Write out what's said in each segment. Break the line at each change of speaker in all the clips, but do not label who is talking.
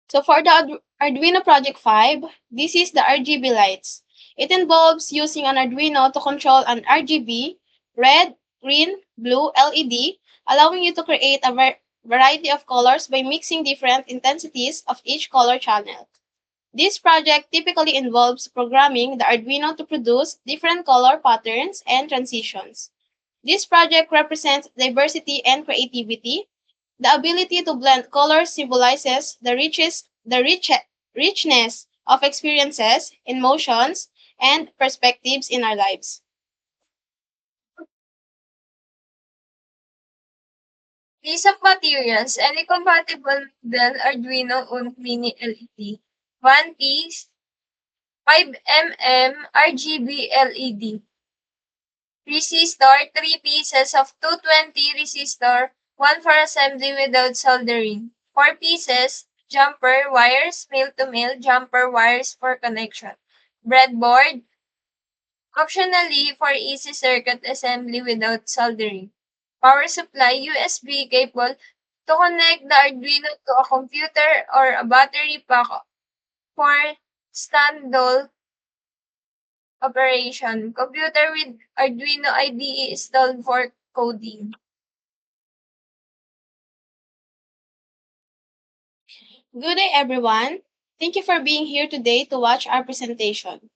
So for the Arduino Project 5, this is the RGB lights. It involves using an Arduino to control an RGB, red, green, blue LED, allowing you to create a variety of colors by mixing different intensities of each color channel. This project typically involves programming the Arduino to produce different color patterns and transitions. This project represents diversity and creativity. The ability to blend colors symbolizes richness of experiences, emotions, and perspectives in our lives.
List of materials. Any compatible Dell Arduino Uno Mini LED. 1 piece, 5 mm RGB LED. Resistor, 3 pieces of 220 resistor, 1 for assembly without soldering. 4 pieces, jumper wires, male-to-male jumper wires for connection. Breadboard, optionally for easy circuit assembly without soldering. Power supply, USB cable to connect the Arduino to a computer or a battery pack for standalone operation. Computer with Arduino IDE installed for coding.
Good day, everyone. Thank you for being here today to watch our presentation.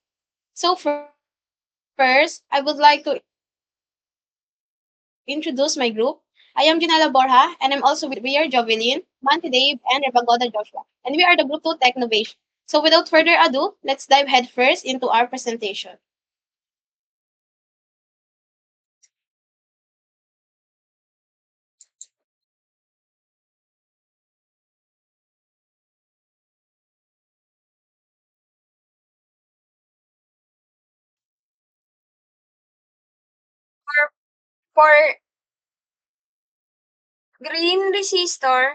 So first, I would like to introduce my group. I am Janela Borja, and I'm also with Weir Jovelin, Manti Dave, and Rebagoda Joshua. And we are the Group 2 Tech Innovation. So without further ado, let's dive headfirst into our presentation.
For green resistor,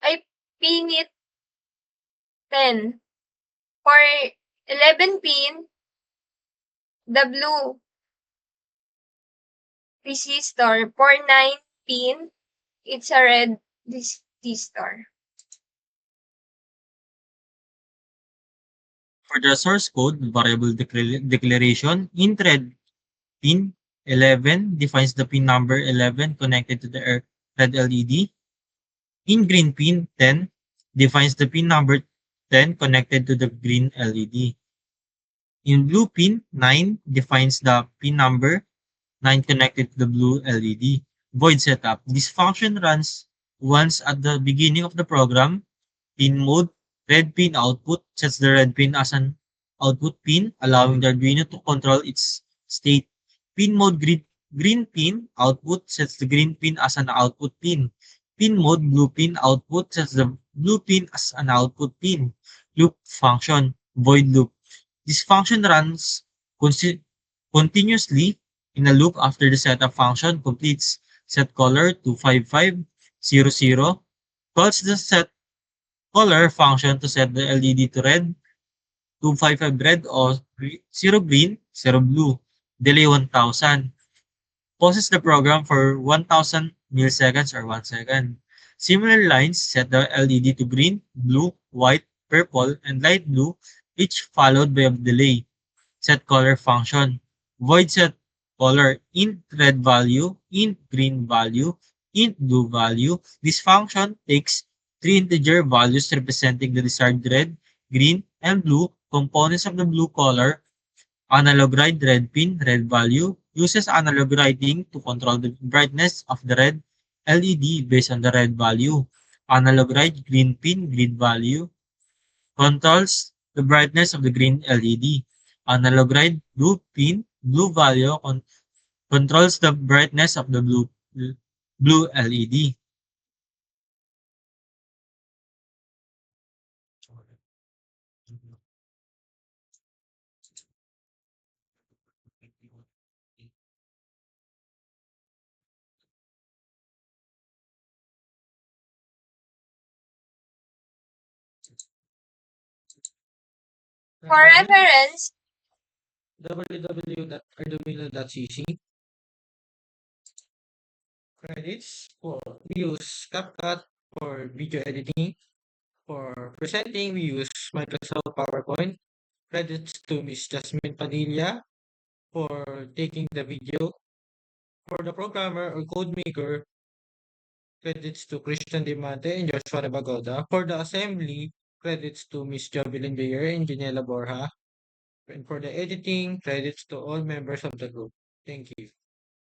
I pin it 10. For 11 pin, the blue resistor. For 9 pin, it's a red resistor.
For the source code, variable declaration in thread pin 11 defines the pin number 11 connected to the red LED. In green pin 10 defines the pin number 10 connected to the green LED. In blue pin 9 defines the pin number 9 connected to the blue LED. Void setup. This function runs once at the beginning of the program. Pin mode, red pin output sets the red pin as an output pin, allowing the Arduino to control its state. Pin mode green pin output sets the green pin as an output pin. Pin mode blue pin output sets the blue pin as an output pin. Loop function, void loop. This function runs continuously in a loop after the setup function completes. Set color to 5500, calls the set color function to set the LED to red, 255 red or 0 green, 0 blue. Delay 1000. Pauses the program for 1000 milliseconds or 1 second. Similar lines set the LED to green, blue, white, purple, and light blue, each followed by a delay. Set color function. Void set color int red value, int green value, int blue value. This function takes three integer values representing the desired red, green, and blue components of the blue color. Analog write red pin red value uses analog writing to control the brightness of the red LED based on the red value. Analog write green pin green value controls the brightness of the green LED. Analog write blue pin blue value controls the brightness of the blue LED.
For reference,
www.arduino.cc credits for use CapCut For video editing, for presenting, we use Microsoft PowerPoint. Credits to Miss Jasmine Padilla for taking the video. For the programmer or code maker, credits to Christian Dimante and Joshua Rebagoda. For the assembly, credits to Miss Jovelyn Bayer and Janela Borja. And for the editing, credits to all members of the group. Thank you.